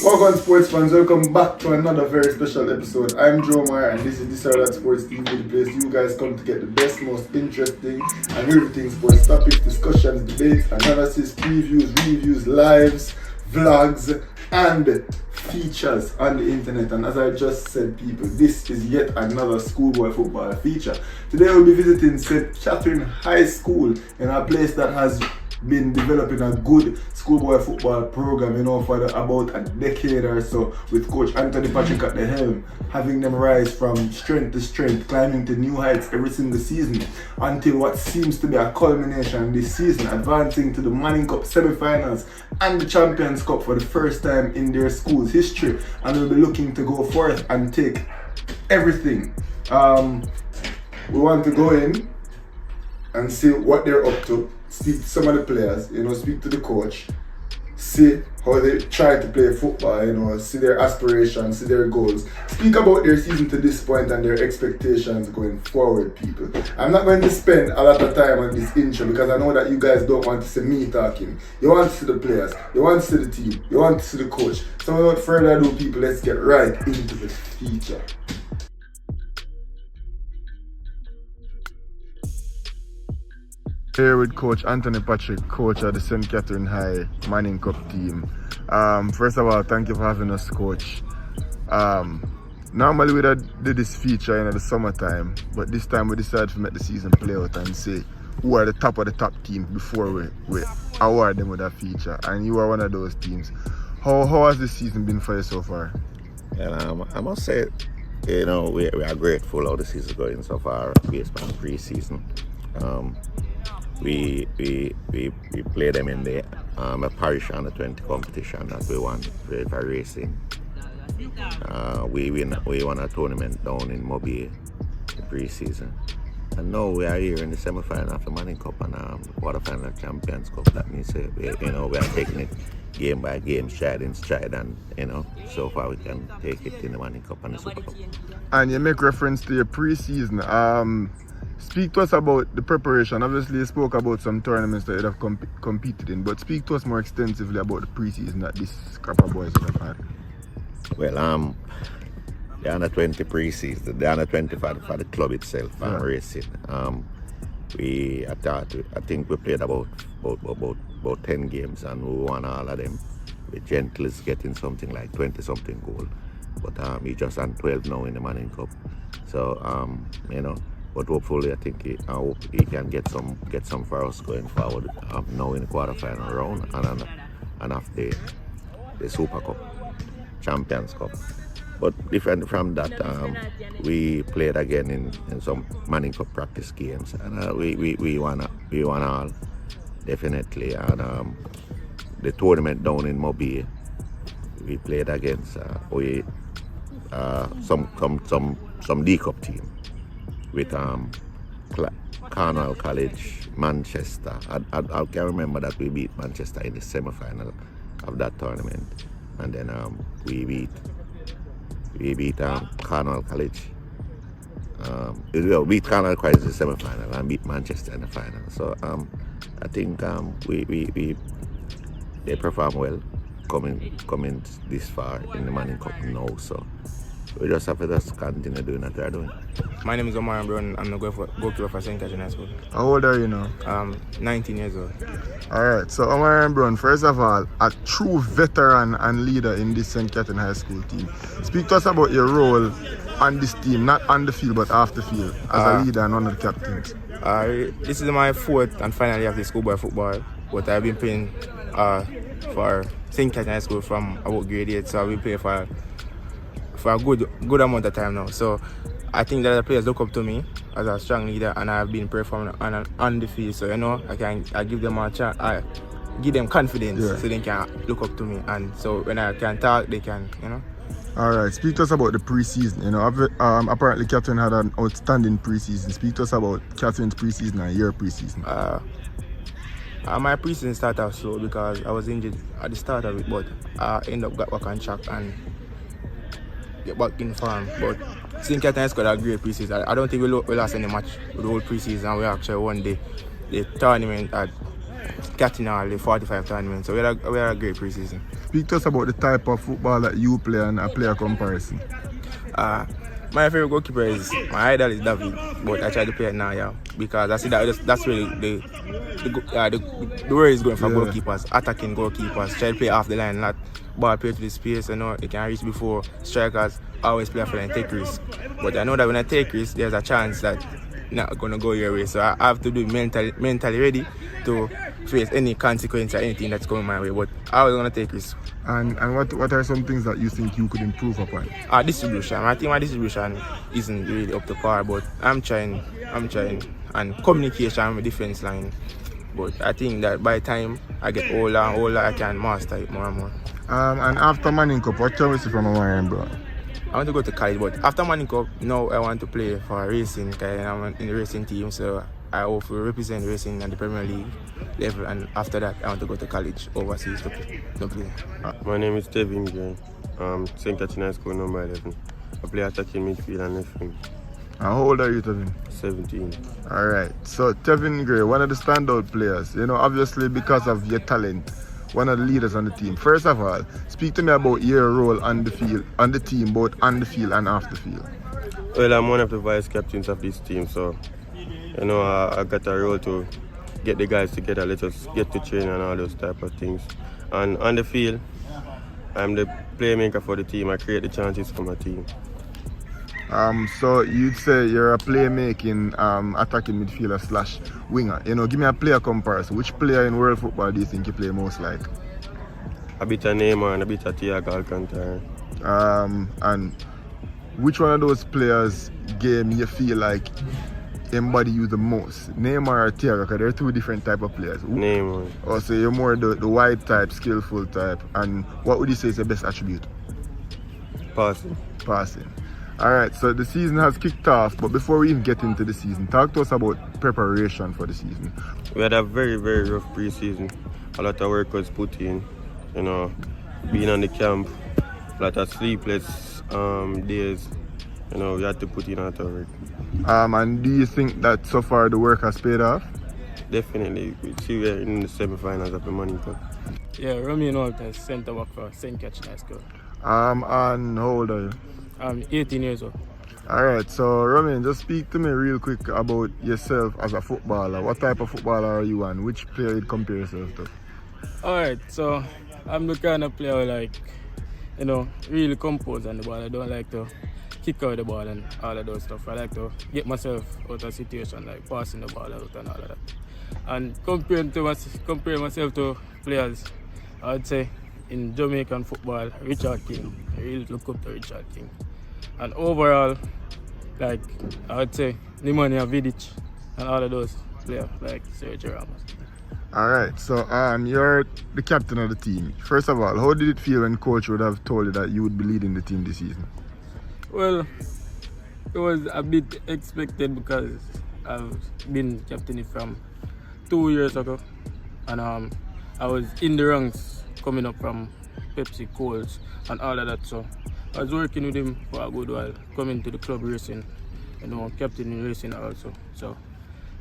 Welcome sports fans, welcome back to another very special episode. I'm Omar and this is This or That Sports TV, the place you guys come to get the best, most interesting and everything sports topics, discussions, debates, analysis, previews, reviews, lives, vlogs and features on the internet. And as I just said, people, this is yet another schoolboy football feature. Today we'll be visiting St. Catherine High School in a place that has been developing a good schoolboy football program, for about a decade or so, with Coach Anthony Patrick at the helm, having them rise from strength to strength, climbing to new heights every single season, until what seems to be a culmination this season, advancing to the Manning Cup semi-finals and the Champions Cup for the first time in their school's history, and we'll be looking to go forth and take everything. We want to go in and see what they're up to, speak to some of the players, speak to the coach, see how they try to play football, see their aspirations, see their goals, speak about their season to this point and their expectations going forward, people. I'm not going to spend a lot of time on this intro because I know that you guys don't want to see me talking. You want to see the players, you want to see the team, you want to see the coach. So without further ado, people, let's get right into the feature. Here with Coach Anthony Patrick, coach of the St. Catherine High Manning Cup team. First of all, thank you for having us, Coach. Normally we did this feature in the summertime, but this time we decided to make the season play out and say who are the top of the top teams before we award them with a feature. And you are one of those teams. How has this season been for you so far? And I must say, we are grateful how the season is going so far based on pre-season. We play them in the parish under 20 competition that we won for racing. We won a tournament down in Mobile in pre-season. And now we are here in the semi-final of the Manning Cup and quarter-final of Champions Cup. That means we are taking it game by game, stride in stride, and so far we can take it in the Manning Cup and the Super Cup. And you make reference to your pre-season. Speak to us about the preparation. Obviously, you spoke about some tournaments that you have competed in, but speak to us more extensively about the pre-season that these Scrapper boys have had. Well, the under 20 pre-season, the under 20 for the club itself and racing. I think we played about 10 games and we won all of them. With Gentles getting something like 20-something goal, but he just on 12 now in the Manning Cup. So but hopefully I hope he can get some for us going forward now in the quarterfinal round and after the Super Cup, Champions Cup. But different from that, we played again in some Manning Cup practice games, and we won all definitely. And the tournament down in Mobile, we played against some D Cup team with Cornwall College, Manchester. I can remember that we beat Manchester in the semi-final of that tournament, and then we beat Cornwall College. We beat Cornwall College in the semi-final and beat Manchester in the final. So I think they perform well coming this far in the Manning Cup now. So we just have to continue doing what they're doing. My name is Omar, and I'm the goalkeeper for St. Catherine High School. How old are you now? 19 years old. Alright, so Omar and Brown, first of all, a true veteran and leader in this St. Catherine High School team. Speak to us about your role on this team, not on the field but off the field, as a leader and one of the captains. This is my fourth and final year of the schoolboy football, but I've been playing for St. Catherine High School from about grade 8, so I've been playing for a good amount of time now. So I think that the players look up to me as a strong leader, and I've been performing on the field. So I give them a chance, I give them confidence, so they can look up to me. And so when I can talk, they can, Alright, speak to us about the pre-season. Apparently Catherine had an outstanding pre-season. Speak to us about Catherine's pre-season and your pre-season. My pre-season started off slow because I was injured at the start of it, but I ended up got back on track and get back in form. But St. Catherine has got a great pre-season. I don't think we lost any match with the whole pre-season. We actually won the tournament at catching all the 45 tournaments. So we had a great preseason. Speak to us about the type of football that you play and a player comparison. My favorite goalkeeper is my idol is David, but I try to play it now, yeah, because I see that's really the way is going for goalkeepers, attacking goalkeepers. Try to play off the line, not ball play to the space. You know, they can reach before strikers. Always play for and take risks. But I know that when I take risks, there's a chance that not gonna go your way. So I have to be mentally ready to face any consequence or anything that's coming my way. But I was gonna take risks. And what are some things that you think you could improve upon? Distribution. I think my distribution isn't really up to par, but I'm trying. And communication with defense line. But I think that by the time I get older and older, I can master it more and more. And after Manning Cup, what can we see from Omar, bro? I want to go to college, but after Manning Cup, now I want to play for racing, because I'm in the racing team, so I hope to represent racing at the Premier League level, and after that, I want to go to college overseas to play. My name is Tevin Gray. St. Catherine High School, number 11. I play attacking midfield and left wing. How old are you, Tevin? 17. Alright, so Tevin Gray, one of the standout players, you know, obviously because of your talent, one of the leaders on the team. First of all, speak to me about your role on the field, on the team, both on the field and off the field. Well, I'm one of the vice captains of this team, so you know I got a role to get the guys together, let us get to train and all those type of things. And on the field, I'm the playmaker for the team. I create the chances for my team. So you'd say you're a playmaking attacking midfielder / winger. You know, give me a player comparison. Which player in world football do you think you play most like? A bit of Neymar and a bit of Thiago Alcantara. And which one of those players game you feel like embody you the most? Neymar or Thiago? Because they're two different type of players. Neymar. Or so you're more the wide type, skillful type. And what would you say is the best attribute? Passing. Alright, so the season has kicked off, but before we even get into the season, talk to us about preparation for the season. We had a very, very rough pre-season. A lot of work was put in, you know, being on the camp, a lot of sleepless days, you know, we had to put in a lot of work. And do you think that so far the work has paid off? Definitely. We see we're in the semi-finals of the Manning Cup. Yeah, Romeo Walters, centre back for St. Catherine High School. And how old are you? I'm 18 years old. Alright, so Romain, just speak to me real quick about yourself as a footballer. What type of footballer are you and which player you'd compare yourself to? Alright, so I'm the kind of player like, you know, really composed on the ball. I don't like to kick out the ball and all of those stuff. I like to get myself out of situation like passing the ball out and all of that. And comparing myself to players, I'd say in Jamaican football, Richard King. I really look up to Richard King. And overall, like I would say Nemanja Vidic and all of those players like Sergio Ramos. Alright, so you're the captain of the team. First of all, how did it feel when coach would have told you that you would be leading the team this season? Well, it was a bit expected because I've been captain from 2 years ago, and I was in the ranks coming up from Pepsi, Coles and all of that, so I was working with him for a good while, coming to the club racing, you know, captain in racing also, so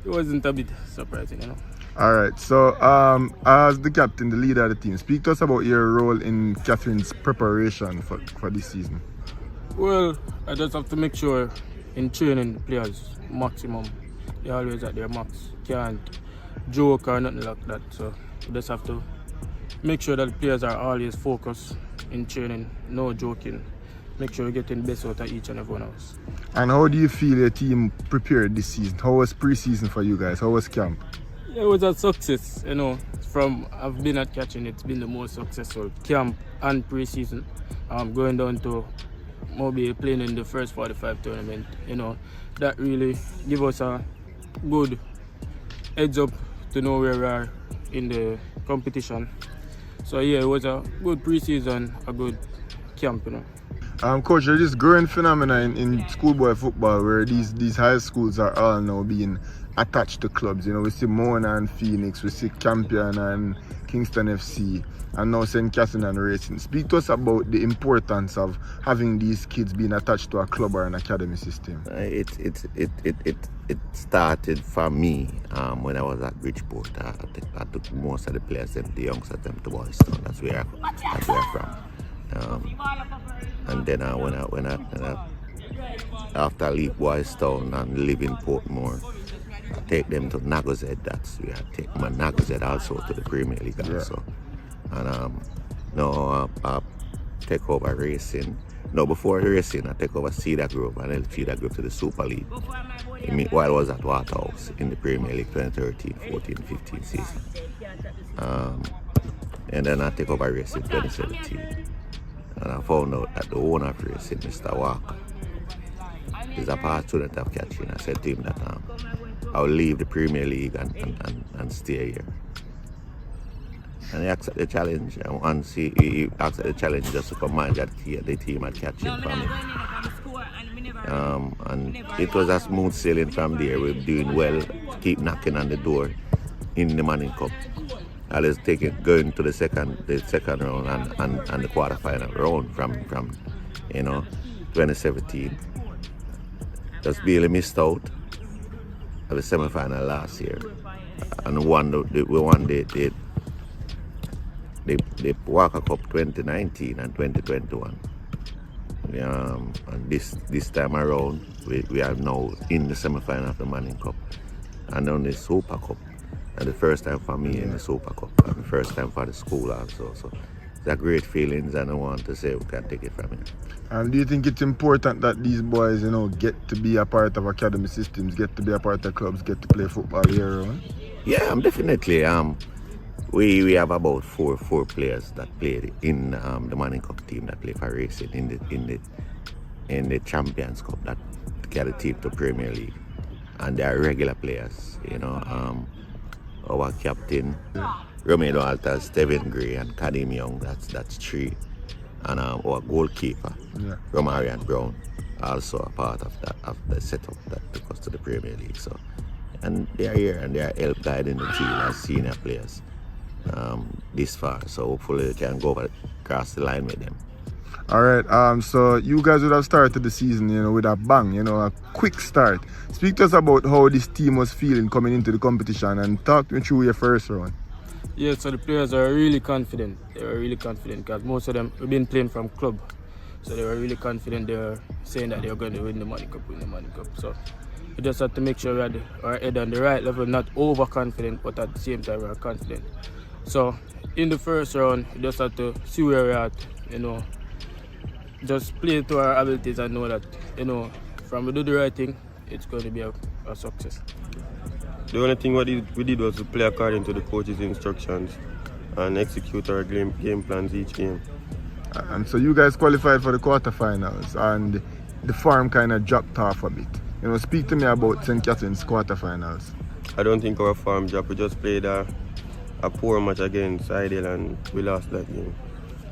it wasn't a bit surprising, you know. Alright, so as the captain, the leader of the team, speak to us about your role in Catherine's preparation for this season. Well, I just have to make sure in training the players maximum, they're always at their max, can't joke or nothing like that, so you just have to make sure that the players are always focused in training, no joking. Make sure you're getting best out of each and everyone else. And how do you feel your team prepared this season? How was pre-season for you guys? How was camp? Yeah, it was a success, you know. From I've been at catching, it's been the most successful camp and pre-season. Going down to Mobile, playing in the first 45 tournament, you know, that really give us a good heads up to know where we are in the competition. So yeah, it was a good pre-season, a good camp, you know. Coach, there's this growing phenomenon in schoolboy football where these high schools are all now being attached to clubs. You know, we see Mona and Phoenix, we see Campion and Kingston FC, and now St. Catherine and Racing. Speak to us about the importance of having these kids being attached to a club or an academy system. It started for me when I was at Bridgeport. I took most of the players, the youngsters, them to Boys Town. That's where I'm from. And then when I after I leave Boys Town and live in Portmore, I take them to Nagozed. That's where I take my Nagozed also to the Premier League also. And now I take over Racing. No, before Racing, I take over Cedar Grove and then Cedar Grove to the Super League. While I was at Waterhouse in the Premier League 2013, 14, 15 season. And then I take over Racing 2017. And I found out that the owner of Racing, Mr. Walker, is a past student of catching. I said to him that I'll leave the Premier League and stay here. And he accepted the challenge. And he accepted the challenge just to come manage the team at catching for me. And it was a smooth sailing from there. We're doing well, keep knocking on the door in the Manning Cup. I was going to the second round and the quarterfinal round from 2017. Just barely missed out of the semi-final last year, and we won the Walker Cup 2019 and 2021. And this time around, we are now in the semi-final of the Manning Cup, and on the Super Cup. And the first time for me in the Super Cup, and the first time for the school also. So it's a great feelings, and I want to say we can take it from here. And do you think it's important that these boys, get to be a part of academy systems, get to be a part of clubs, get to play football year round? Yeah, definitely. We have about four players that played in the Manning Cup team that play for Racing in the Champions Cup that get the team to Premier League, and they are regular players. Our captain, Romeo Alters, Stephen Gray, and Kadim Young. That's three. And our goalkeeper, Romarian Brown, also a part of the setup that took us to the Premier League. So, and they are here and they are help guiding the team as senior players this far. So hopefully we can go across the line with them. All right. So you guys would have started the season, with a bang, a quick start. Speak to us about how this team was feeling coming into the competition, and talk me through your first round. Yeah, so the players are really confident. They were really confident because most of them have been playing from club. So they were really confident. They were saying that they were going to win the Manning Cup. So we just had to make sure we had our head on the right level, not overconfident, but at the same time we were confident. So in the first round, we just had to see where we're at, just play to our abilities and know that, from we do the right thing, it's going to be a success. The only thing we did was to play according to the coach's instructions and execute our game plans each game. And so you guys qualified for the quarterfinals, and the form kind of dropped off a bit. Speak to me about St. Catherine's quarterfinals. I don't think our form dropped. We just played a poor match against Ideal and we lost that game.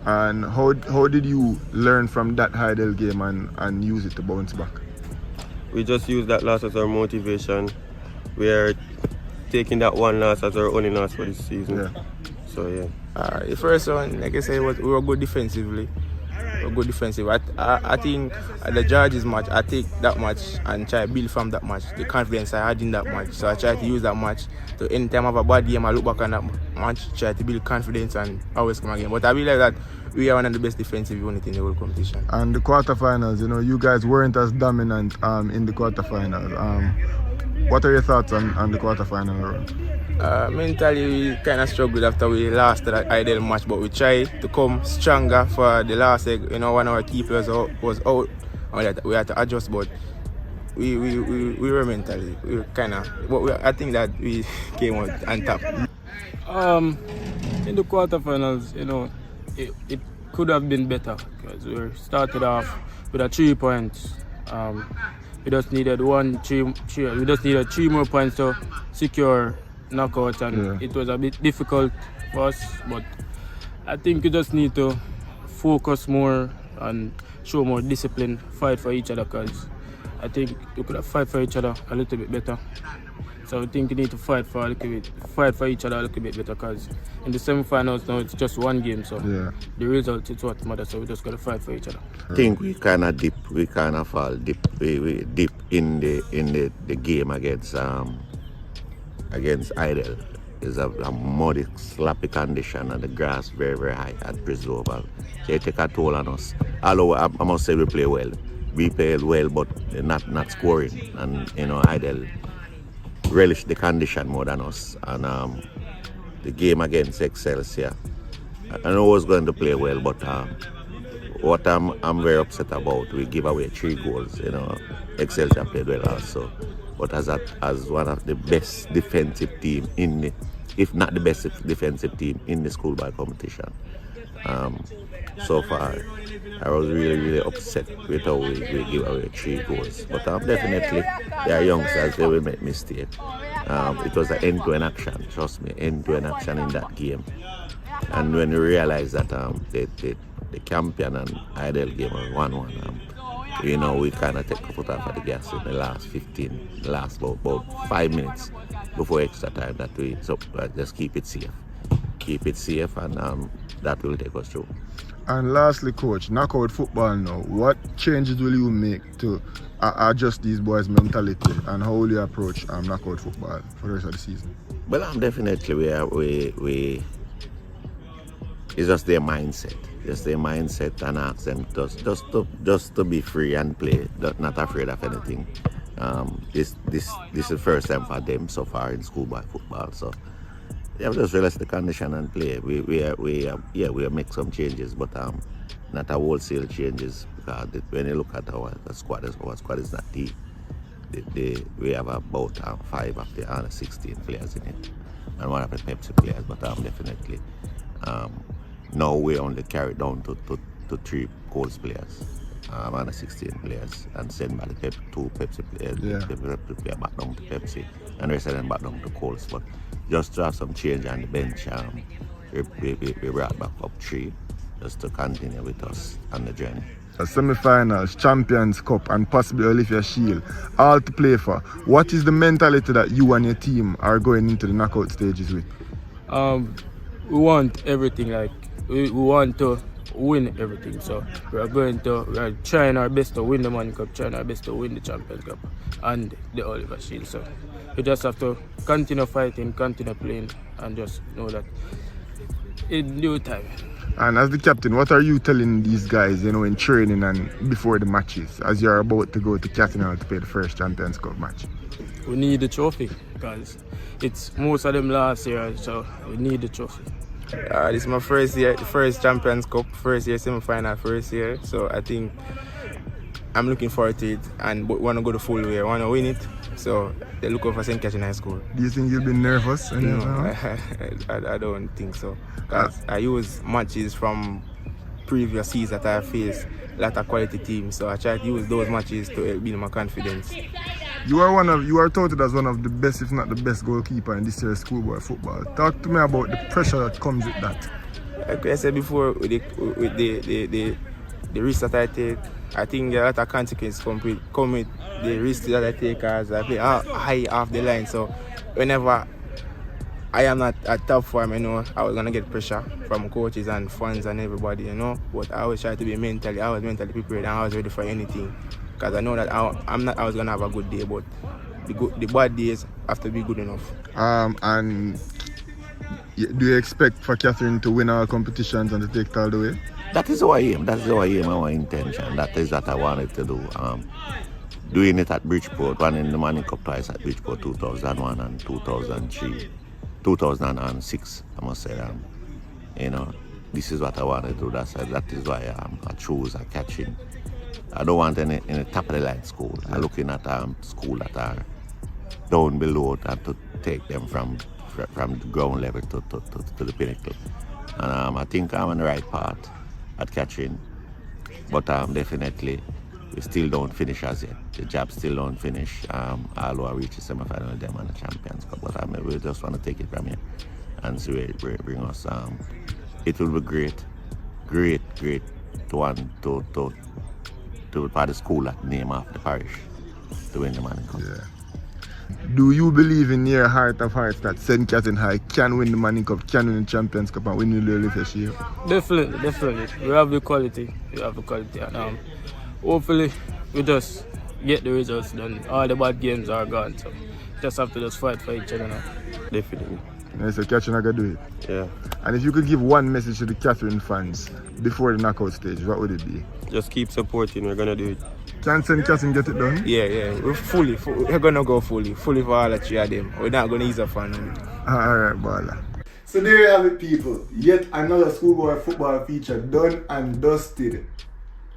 And how did you learn from that Ideal game and use it to bounce back? We just used that loss as our motivation. We are taking that one loss as our only loss for this season. Yeah. So yeah. The first one, like I said, we were good defensively. I think the Georges match, I take that match and try to build from that match. The confidence I had in that match. So I try to use that match to anytime I have a bad game, I look back on that match, try to build confidence and always come again. But I believe that we are one of the best defensive units in the whole competition. And the quarterfinals, you guys weren't as dominant in the quarterfinals. What are your thoughts on the quarterfinal run? Mentally, we kind of struggled after we lost that Ideal match, but we tried to come stronger for the last leg. One of our keepers was out, and we had to adjust, but we were mentally, we were kind of, but I think that we came out on top. In the quarterfinals, it could have been better because we started off with 3 points. We just needed 3 more points to secure knockout, and it was a bit difficult for us, but I think we just need to focus more and show more discipline, fight for each other, because I think we could have fight for each other a little bit better So we think we need to fight for each other a little bit better, because in the semi-finals now it's just one game, so the result is what matters. So we just gotta fight for each other. I think we kind of fall deep. We dip in the game against Idle. It's a muddy, sloppy condition, and the grass very, very high at Brisbane. So it take a toll on us. Although I must say we play well. We played well, but not scoring. And Idle relish the condition more than us. And the game against Excelsior, I know I was going to play well, but what I'm very upset about, we give away 3 goals. Excelsior played well also, but as one of the best defensive team if not the best defensive team in the schoolboy competition. So far, I was really, really upset with how we give away 3 goals. But definitely, they are youngsters, they will make mistakes. It was an end-to-end action, trust me, end-to-end action in that game. And when we realized that the Campion and Idle game was 1-1, we kind of take a foot off of the gas in the last about 5 minutes before extra time, that we just keep it safe, and that will take us through. And lastly, coach, knockout football now, what changes will you make to adjust these boys' mentality, and how will you approach knockout football for the rest of the season? Well, definitely we it's just their mindset. And ask them just to be free and play, not afraid of anything. This is the first time for them so far in schoolboy football, so yeah, just realize the condition and play. We make some changes, but not a wholesale changes, because when you look at our squad is not deep. We have about 5 of the under 16 players in it, and 1 of the Pepsi players, but definitely now we only carry down to 3 Colts players, under 16 players, and send back the 2 Pepsi players, the Pepsi player back down to Pepsi, and the rest of them back down to Colts. But just to have some change on the bench, we brought back up 3 just to continue with us on the journey. Semi-finals, Champions Cup, and possibly Olivia Shield, all to play for. What is the mentality that you and your team are going into the knockout stages with? We want everything, like we want to win everything. So we are trying our best to win the Money Cup, trying our best to win the Champions Cup and the Oliver Shield. So we just have to continue fighting, continue playing, and just know that in due time. And as the captain, what are you telling these guys, in training and before the matches, as you're about to go to Catanal to play the first Champions Cup match? We need the trophy, because it's most of them last year, so we need the trophy. This is my first year, first Champions Cup, first year semi-final, first year. So I think I'm looking forward to it, and want to go the full way. I want to win it. So they look over St. Catherine High School. Do you think you'll be nervous? No, I don't think so. Because I use matches from previous seasons that I faced a lot of quality teams. So I try to use those matches to help build my confidence. You are touted as one of the best, if not the best, goalkeeper in this year's schoolboy football. Talk to me about the pressure that comes with that. Like I said before, with the risk that I take, I think a lot of consequences come with the risk that I take as I play high off the line. So whenever I am not at top form, I was gonna get pressure from coaches and fans and everybody, But I always try to be mentally prepared, and I was ready for anything. Because I know that I was gonna have a good day, but the bad days have to be good enough. And do you expect for Catherine to win all competitions and to take it all the way? That is our aim. Our intention. That is what I wanted to do. Doing it at Bridgeport, winning the Money Cup twice at Bridgeport, 2001 and 2003, 2006. I must say, this is what I wanted to do. That is why I choose catching. I don't want any top of the line school. I'm looking at schools that are down below, and to take them from the ground level to the pinnacle. And I think I'm on the right path at catching, but definitely we still don't finish as yet. The job still don't finish. Although I reach the semi-final with them and the Champions Cup, but we just want to take it from here and see where it brings us. It will be great to for the school that name of the parish to win the Money Cup. Yeah. Do you believe in your heart of hearts that St. Catherine High can win the Manning Cup, can win the Champions Cup and win the LFSU? Definitely. We have the quality. And hopefully we just get the results done. All the bad games are gone, so just have to just fight for each other now. Definitely. Yeah, so Catherine are gonna do it. Yeah. And if you could give one message to the Catherine fans before the knockout stage, what would it be? Just keep supporting. We're gonna do it. Can St. Catherine get it done? Yeah. We're gonna go fully for all the three of them. We're not gonna ease up on them. Alright, Bala. So there you have it, people. Yet another schoolboy football feature done and dusted.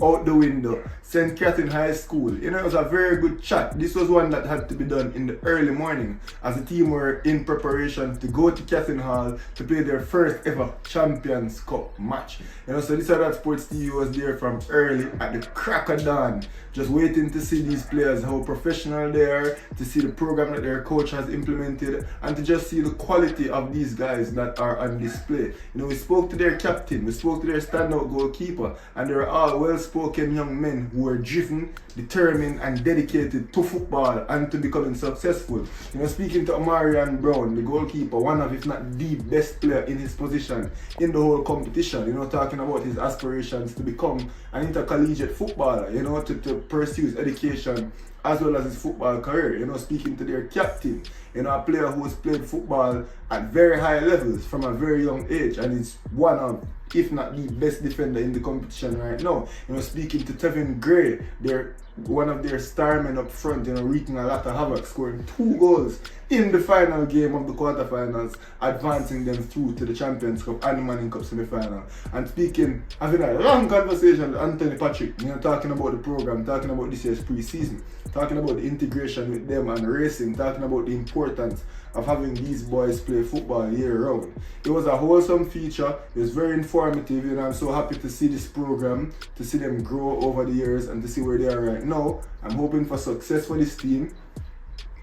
Out the window. St. Catherine High School. You know, it was a very good chat. This was one that had to be done in the early morning as the team were in preparation to go to Catherine Hall to play their first ever Champions Cup match. You know, so this other sports TV was there from early at the crack of dawn, just waiting to see these players, how professional they are, to see the program that their coach has implemented, and to just see the quality of these guys that are on display. You know, we spoke to their captain, we spoke to their standout goalkeeper, and they were all well-spoken young men who were driven, determined, and dedicated to football and to becoming successful. You know, speaking to Omar Brown, the goalkeeper, one of, if not the best player in his position in the whole competition, you know, talking about his aspirations to become an intercollegiate footballer, you know, to pursue his education as well as his football career. You know, speaking to their captain, you know, a player who has played football at very high levels from a very young age, and is one of, if not the best defender in the competition right now. You know, speaking to Tevin Gray, they're one of their star men up front, you know, wreaking a lot of havoc, scoring 2 goals in the final game of the quarterfinals, advancing them through to the Champions Cup and the Manning Cup semi-final. And speaking, having a long conversation with Anthony Patrick, you know, talking about the program, talking about this year's pre-season, talking about the integration with them and racing, talking about the importance of having these boys play football year round. It was a wholesome feature. It was very informative, you know. I'm so happy to see this program, to see them grow over the years and to see where they are right now. I'm hoping for success for this team,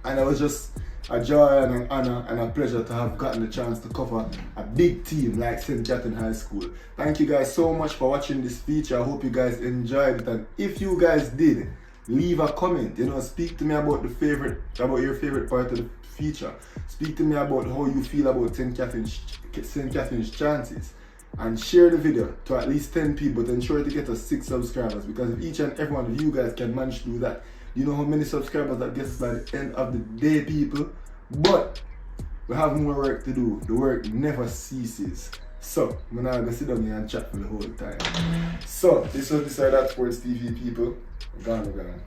and it was just a joy and an honor and a pleasure to have gotten the chance to cover a big team like St. Catherine High School. Thank you guys so much for watching this feature. I hope you guys enjoyed it, and if you guys did, leave a comment. You know, speak to me about your favorite part of the feature. Speak to me about how you feel about St. Catherine's chances, and share the video to at least 10 people, but ensure to get us 6 subscribers, because if each and every one of you guys can manage to do that, you know how many subscribers that gets by the end of the day, people. But we have more work to do. The work never ceases. So I'm not gonna sit down here and chat for the whole time. So this was That Sports TV, people. Gone.